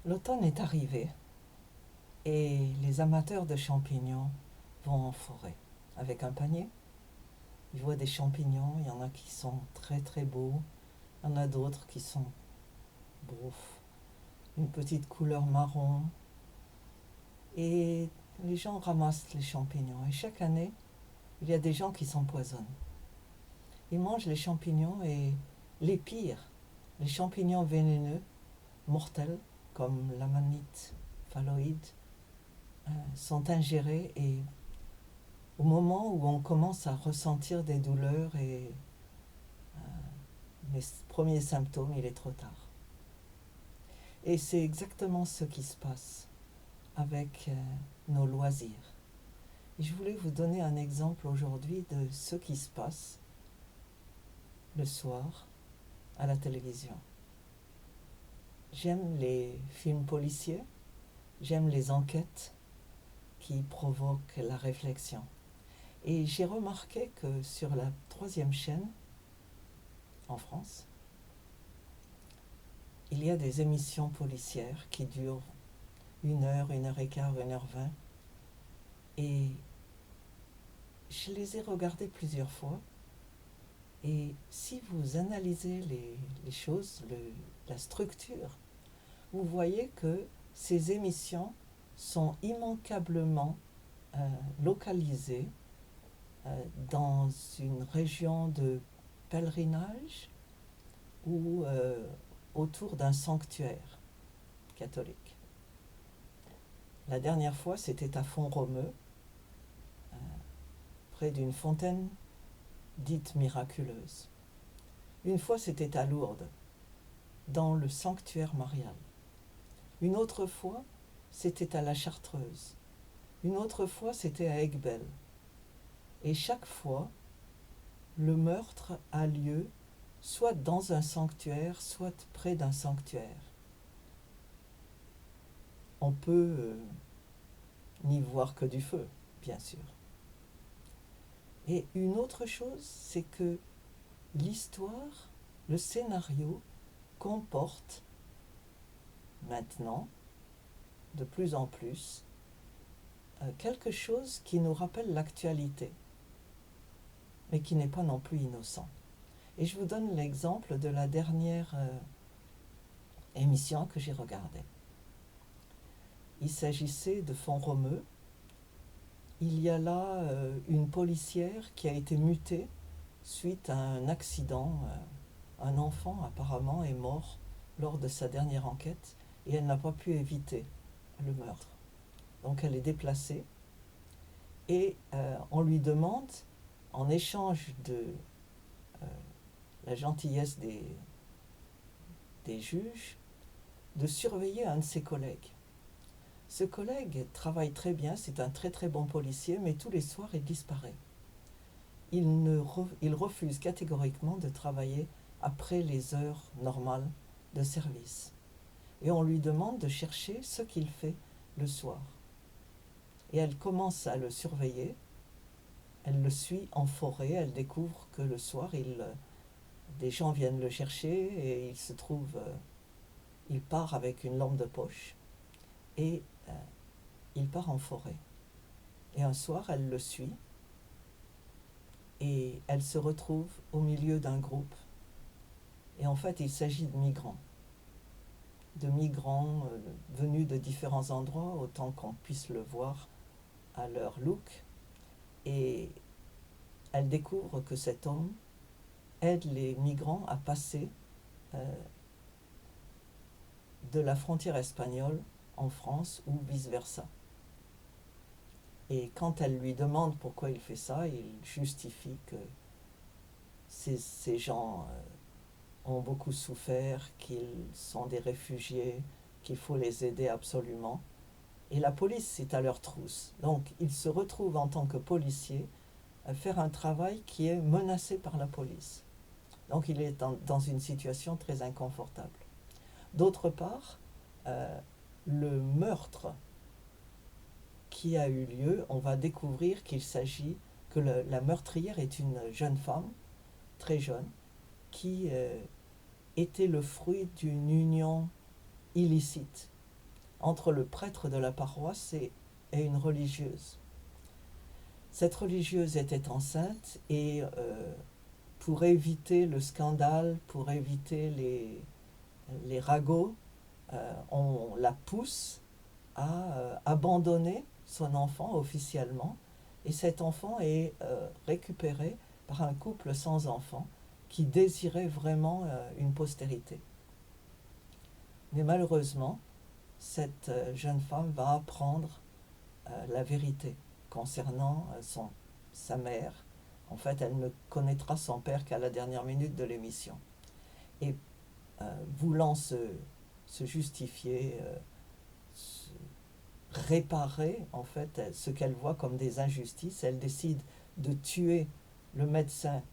L'automne est arrivé et les amateurs de champignons vont en forêt avec un panier. Ils voient des champignons, il y en a qui sont très très beaux, il y en a d'autres qui sont bouf, une petite couleur marron. Et les gens ramassent les champignons et chaque année, il y a des gens qui s'empoisonnent. Ils mangent les champignons et les pires, les champignons vénéneux, mortels, comme l'amanite phalloïde, sont ingérés et au moment où on commence à ressentir des douleurs et les premiers symptômes, il est trop tard. Et c'est exactement ce qui se passe avec nos loisirs. Et je voulais vous donner un exemple aujourd'hui de ce qui se passe le soir à la télévision. J'aime les films policiers, j'aime les enquêtes qui provoquent la réflexion. Et j'ai remarqué que sur la 3e chaîne, en France, il y a des émissions policières qui durent 1 heure, 1 heure et quart, 1 heure 20. Et je les ai regardées plusieurs fois. Et si vous analysez les choses, la structure, vous voyez que ces émissions sont immanquablement localisées dans une région de pèlerinage ou autour d'un sanctuaire catholique. La dernière fois, c'était à Font-Romeu, près d'une fontaine dite miraculeuse. Une fois, c'était à Lourdes, dans le sanctuaire marial. Une autre fois, c'était à la Chartreuse. Une autre fois, c'était à Aiguebelle. Et chaque fois, le meurtre a lieu soit dans un sanctuaire, soit près d'un sanctuaire. On peut n'y voir que du feu, bien sûr. Et une autre chose, c'est que l'histoire, le scénario, comporte maintenant, de plus en plus, quelque chose qui nous rappelle l'actualité, mais qui n'est pas non plus innocent. Et je vous donne l'exemple de la dernière émission que j'ai regardée. Il s'agissait de Font-Romeu. Il y a là une policière qui a été mutée suite à un accident. Un enfant apparemment est mort lors de sa dernière enquête et elle n'a pas pu éviter le meurtre. Donc elle est déplacée et on lui demande, en échange de la gentillesse des juges, de surveiller un de ses collègues. Ce collègue travaille très bien, c'est un très très bon policier, mais tous les soirs il disparaît. Il refuse catégoriquement de travailler après les heures normales de service. Et on lui demande de chercher ce qu'il fait le soir. Et elle commence à le surveiller, elle le suit en forêt, elle découvre que le soir, des gens viennent le chercher et il part avec une lampe de poche et il part en forêt. Et un soir, elle le suit et elle se retrouve au milieu d'un groupe. Et en fait, il s'agit de migrants venus de différents endroits, autant qu'on puisse le voir à leur look. Et elle découvre que cet homme aide les migrants à passer de la frontière espagnole en France ou vice-versa. Et quand elle lui demande pourquoi il fait ça, il justifie que ces gens ont beaucoup souffert, qu'ils sont des réfugiés, qu'il faut les aider absolument. Et la police est à leur trousse. Donc il se retrouve en tant que policier à faire un travail qui est menacé par la police. Donc il est dans une situation très inconfortable. D'autre part, le meurtre qui a eu lieu, on va découvrir que la meurtrière est une jeune femme, très jeune, qui était le fruit d'une union illicite entre le prêtre de la paroisse et une religieuse. Cette religieuse était enceinte et pour éviter le scandale, pour éviter les ragots, on la pousse à abandonner son enfant officiellement, et cet enfant est récupéré par un couple sans enfant qui désirait vraiment une postérité. Mais malheureusement, cette jeune femme va apprendre la vérité concernant sa mère. En fait, elle ne connaîtra son père qu'à la dernière minute de l'émission. Et voulant se justifier, réparer en fait ce qu'elle voit comme des injustices, elle décide de tuer le médecin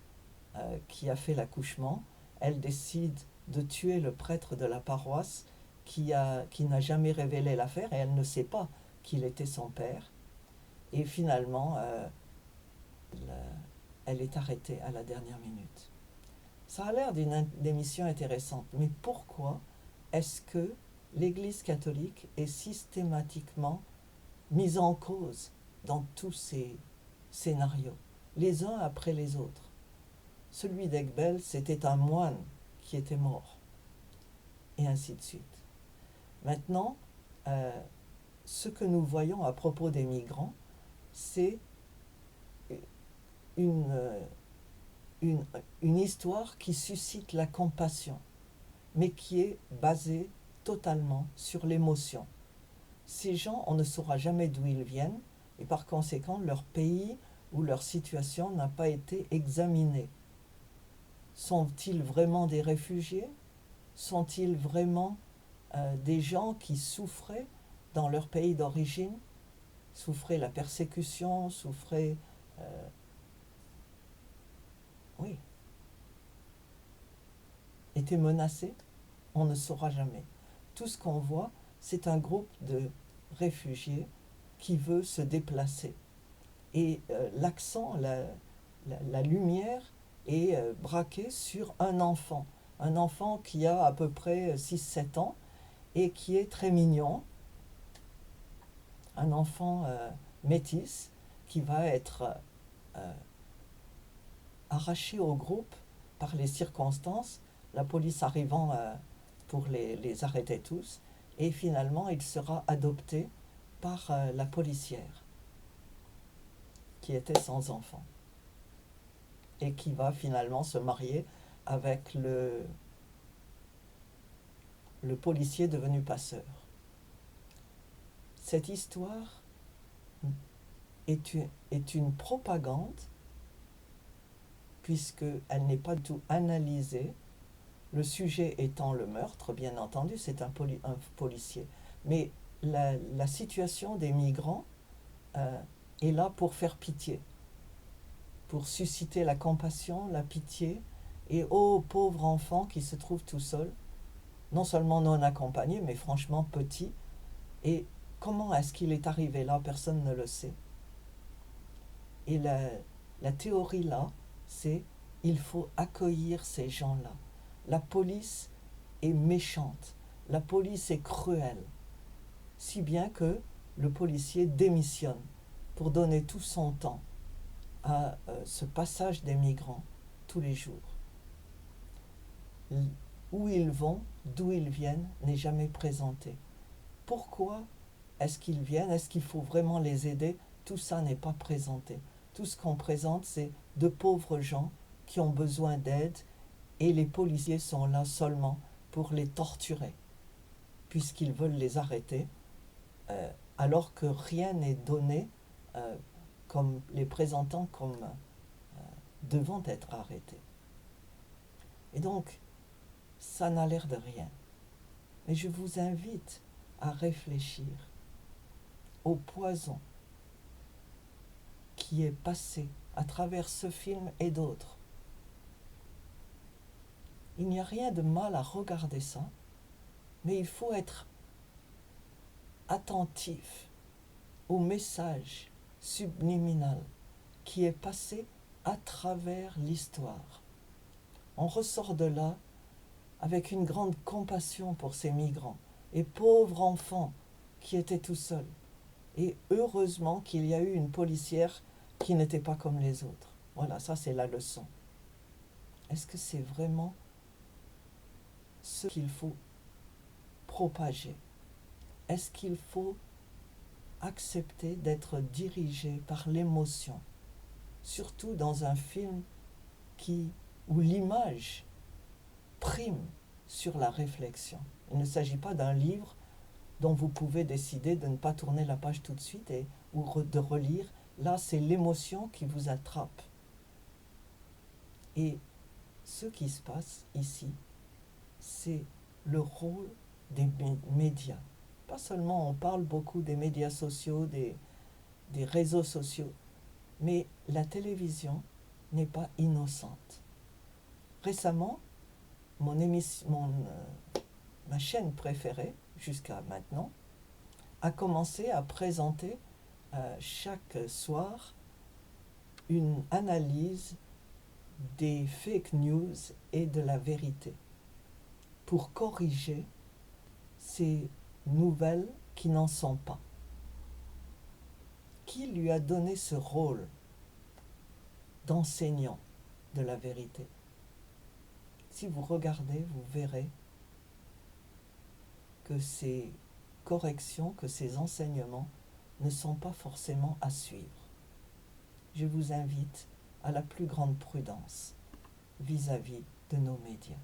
qui a fait l'accouchement. Elle décide de tuer le prêtre de la paroisse qui n'a jamais révélé l'affaire, et elle ne sait pas qu'il était son père. Et finalement, elle est arrêtée à la dernière minute. Ça a l'air d'une émission intéressante, mais pourquoi est-ce que l'Église catholique est systématiquement mise en cause dans tous ces scénarios, les uns après les autres? Celui d'Egbel, c'était un moine qui était mort, et ainsi de suite. Maintenant, ce que nous voyons à propos des migrants, c'est une histoire qui suscite la compassion, mais qui est basée totalement sur l'émotion. Ces gens, on ne saura jamais d'où ils viennent, et par conséquent, leur pays ou leur situation n'a pas été examinée. Sont-ils vraiment des réfugiés? Sont-ils vraiment des gens qui souffraient dans leur pays d'origine, souffraient la persécution, souffraient... oui, étaient menacés? On ne saura jamais. Tout ce qu'on voit, c'est un groupe de réfugiés qui veut se déplacer. Et l'accent, la lumière est braquée sur un enfant qui a à peu près 6-7 ans et qui est très mignon, un enfant métis qui va être arraché au groupe par les circonstances, la police arrivant pour les arrêter tous, et finalement il sera adopté par la policière qui était sans enfant et qui va finalement se marier avec le policier devenu passeur. Cette histoire est une propagande, puisqu'elle n'est pas du tout analysée, le sujet étant le meurtre, bien entendu, c'est un policier. Mais la situation des migrants est là pour faire pitié, pour susciter la compassion, la pitié, et ô pauvre enfant qui se trouve tout seul, non seulement non accompagné, mais franchement petit. Et comment est-ce qu'il est arrivé là? Personne ne le sait. Et la théorie là, c'est il faut accueillir ces gens-là. La police est méchante, la police est cruelle, si bien que le policier démissionne pour donner tout son temps à ce passage des migrants tous les jours. Où ils vont, d'où ils viennent, n'est jamais présenté. Pourquoi est-ce qu'ils viennent? Est-ce qu'il faut vraiment les aider? Tout ça n'est pas présenté. Tout ce qu'on présente, c'est de pauvres gens qui ont besoin d'aide, et les policiers sont là seulement pour les torturer, puisqu'ils veulent les arrêter, alors que rien n'est donné comme les présentant comme devant être arrêtés. Et donc, ça n'a l'air de rien. Mais je vous invite à réfléchir au poison qui est passé à travers ce film et d'autres. Il n'y a rien de mal à regarder ça, mais il faut être attentif au message subliminal qui est passé à travers l'histoire. On ressort de là avec une grande compassion pour ces migrants. Et pauvres enfants, qui était tout seul. Et heureusement qu'il y a eu une policière qui n'était pas comme les autres. Voilà, ça c'est la leçon. Est-ce que c'est vraiment ce qu'il faut propager? Est-ce qu'il faut accepter d'être dirigé par l'émotion, surtout dans un film où l'image prime sur la réflexion? Il ne s'agit pas d'un livre dont vous pouvez décider de ne pas tourner la page tout de suite ou de relire. Là, c'est l'émotion qui vous attrape. Et ce qui se passe ici, c'est le rôle des médias. Pas seulement on parle beaucoup des médias sociaux, des réseaux sociaux, mais la télévision n'est pas innocente. Récemment, ma chaîne préférée, jusqu'à maintenant, a commencé à présenter chaque soir une analyse des fake news et de la vérité pour corriger ces nouvelles qui n'en sont pas. Qui lui a donné ce rôle d'enseignant de la vérité? Si vous regardez, vous verrez que ces corrections, que ces enseignements ne sont pas forcément à suivre. Je vous invite à la plus grande prudence vis-à-vis de nos médias.